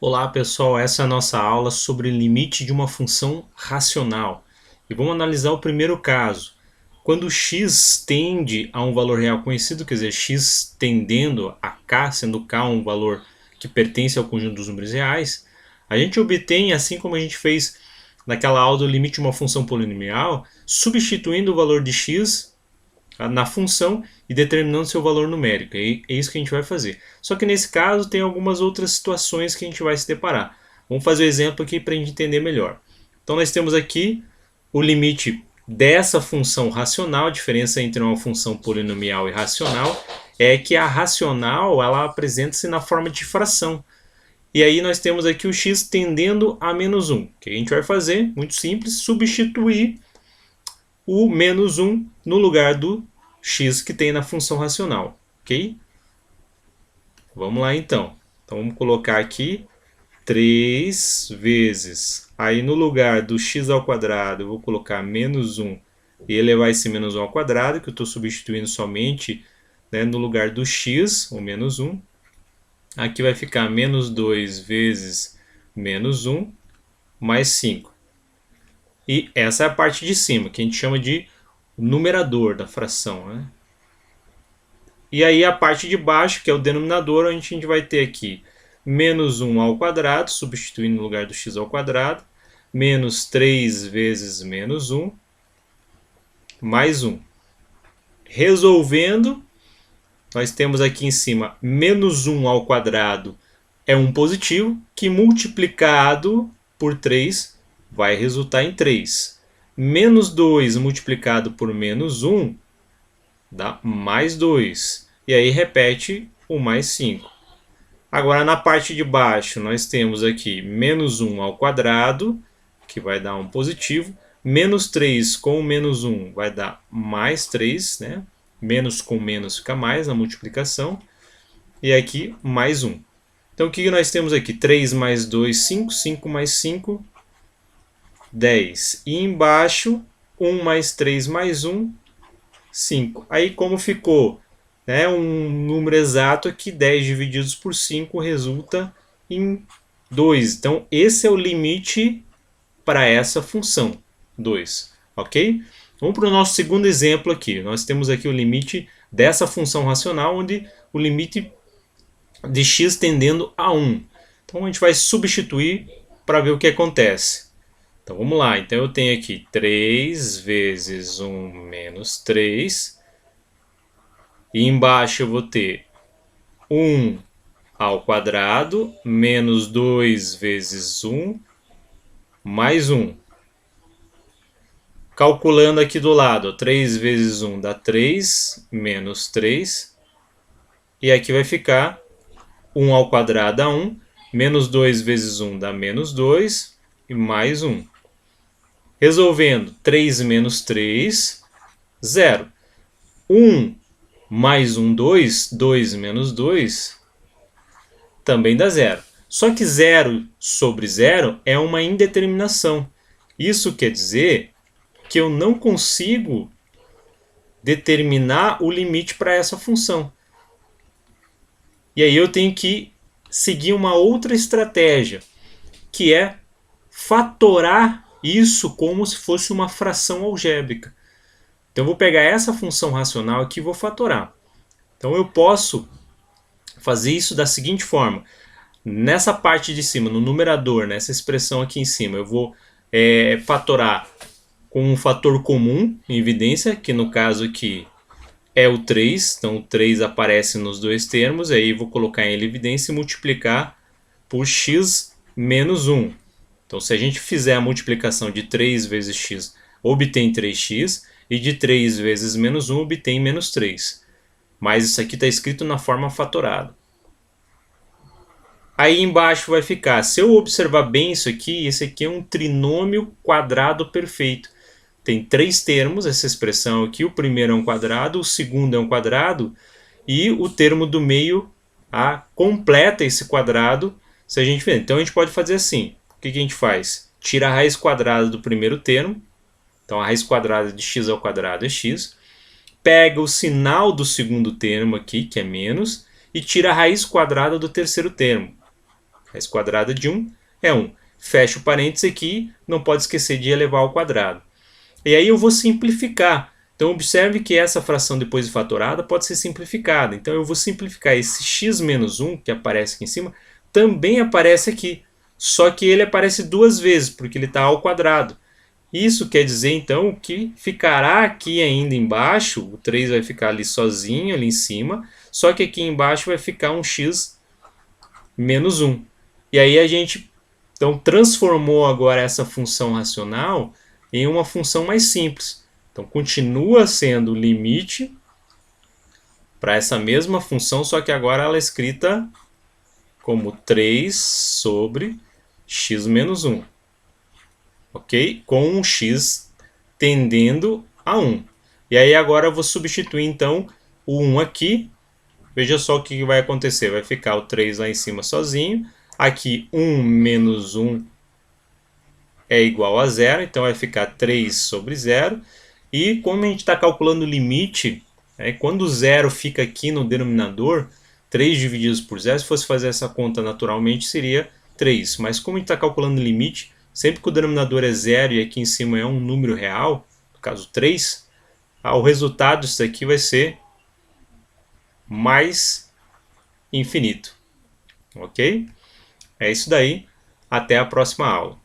Olá pessoal, essa é a nossa aula sobre limite de uma função racional. E vamos analisar o primeiro caso. Quando x tende a um valor real conhecido, quer dizer, x tendendo a k, sendo k um valor que pertence ao conjunto dos números reais, a gente obtém, assim como a gente fez naquela aula do limite de uma função polinomial, substituindo o valor de x na função e determinando seu valor numérico. É isso que a gente vai fazer. Só que nesse caso tem algumas outras situações que a gente vai se deparar. Vamos fazer o exemplo aqui para a gente entender melhor. Então nós temos aqui o limite dessa função racional. A diferença entre uma função polinomial e racional é que a racional ela apresenta-se na forma de fração. E aí nós temos aqui o x tendendo a menos 1. O que a gente vai fazer? Muito simples, substituir o menos 1 no lugar do x que tem na função racional, ok? Vamos lá então. Então vamos colocar aqui 3 vezes. Aí no lugar do x ao quadrado eu vou colocar menos 1 e elevar esse menos 1 ao quadrado, que eu estou substituindo somente, né, no lugar do x, o menos 1. Aqui vai ficar menos 2 vezes menos 1 mais 5. E essa é a parte de cima, que a gente chama de numerador da fração, né? E aí a parte de baixo, que é o denominador, a gente vai ter aqui menos 1 ao quadrado, substituindo no lugar do x ao quadrado, menos 3 vezes menos 1, mais 1. Resolvendo, nós temos aqui em cima menos 1 ao quadrado é um positivo, que multiplicado por 3 vai resultar em 3. Menos 2 multiplicado por menos 1 dá mais 2. E aí repete o mais 5. Agora na parte de baixo nós temos aqui menos 1 ao quadrado, que vai dar um positivo. Menos 3 com menos 1 vai dar mais 3, né? Menos com menos fica mais na multiplicação. E aqui mais 1. Então o que nós temos aqui? 3 mais 2, 5. 5 mais 5, 10. E embaixo, 1 mais 3 mais 1, 5. Aí como ficou, né, um número exato aqui, 10 divididos por 5 resulta em 2. Então esse é o limite para essa função, 2. Ok? Vamos para o nosso segundo exemplo aqui. Nós temos aqui o limite dessa função racional, onde o limite de x tendendo a 1. Então a gente vai substituir para ver o que acontece. Então vamos lá, então eu tenho aqui 3 vezes 1 menos 3. E embaixo eu vou ter 1 ao quadrado menos 2 vezes 1 mais 1. Calculando aqui do lado, 3 vezes 1 dá 3, menos 3. E aqui vai ficar 1 ao quadrado dá 1, menos 2 vezes 1 dá menos 2 e mais 1. Resolvendo, 3 menos 3, 0. 1 mais 1, 2. 2 menos 2 também dá 0. Só que 0 sobre 0 é uma indeterminação. Isso quer dizer que eu não consigo determinar o limite para essa função. E aí eu tenho que seguir uma outra estratégia, que é fatorar isso como se fosse uma fração algébrica. Então eu vou pegar essa função racional aqui e vou fatorar. Então eu posso fazer isso da seguinte forma. Nessa parte de cima, no numerador, nessa expressão aqui em cima, eu vou fatorar com um fator comum em evidência, que no caso aqui é o 3. Então o 3 aparece nos dois termos, aí eu vou colocar em evidência e multiplicar por x menos 1. Então se a gente fizer a multiplicação de 3 vezes x, obtém 3x, e de 3 vezes menos 1 obtém menos 3. Mas isso aqui está escrito na forma fatorada. Aí embaixo vai ficar, se eu observar bem isso aqui, esse aqui é um trinômio quadrado perfeito. Tem 3 termos, essa expressão aqui, o primeiro é um quadrado, o segundo é um quadrado, e o termo do meio completa esse quadrado, se a gente ver. Então a gente pode fazer assim, o que a gente faz? Tira a raiz quadrada do primeiro termo, então a raiz quadrada de x ao quadrado é x, pega o sinal do segundo termo aqui, que é menos, e tira a raiz quadrada do terceiro termo. Raiz quadrada de 1 é 1. Fecho o parênteses aqui, não pode esquecer de elevar ao quadrado. E aí eu vou simplificar. Então observe que essa fração depois de fatorada pode ser simplificada. Então eu vou simplificar esse x menos 1, que aparece aqui em cima, também aparece aqui. Só que ele aparece duas vezes, porque ele está ao quadrado. Isso quer dizer então que ficará aqui ainda embaixo, o 3 vai ficar ali sozinho, ali em cima, só que aqui embaixo vai ficar um x menos 1. E aí a gente então transformou agora essa função racional em uma função mais simples. Então continua sendo o limite para essa mesma função, só que agora ela é escrita como 3 sobre x menos 1. Ok? Com um x tendendo a 1. E aí agora eu vou substituir então o 1 aqui. Veja só o que vai acontecer. Vai ficar o 3 lá em cima sozinho. Aqui 1 menos 1 é igual a 0. Então vai ficar 3 sobre 0. E como a gente está calculando o limite, quando o 0 fica aqui no denominador, 3 divididos por 0, se fosse fazer essa conta naturalmente, seria 3. Mas como a gente está calculando o limite, sempre que o denominador é 0 e aqui em cima é um número real, no caso 3, o resultado disso aqui vai ser mais infinito. Ok? É isso daí. Até a próxima aula.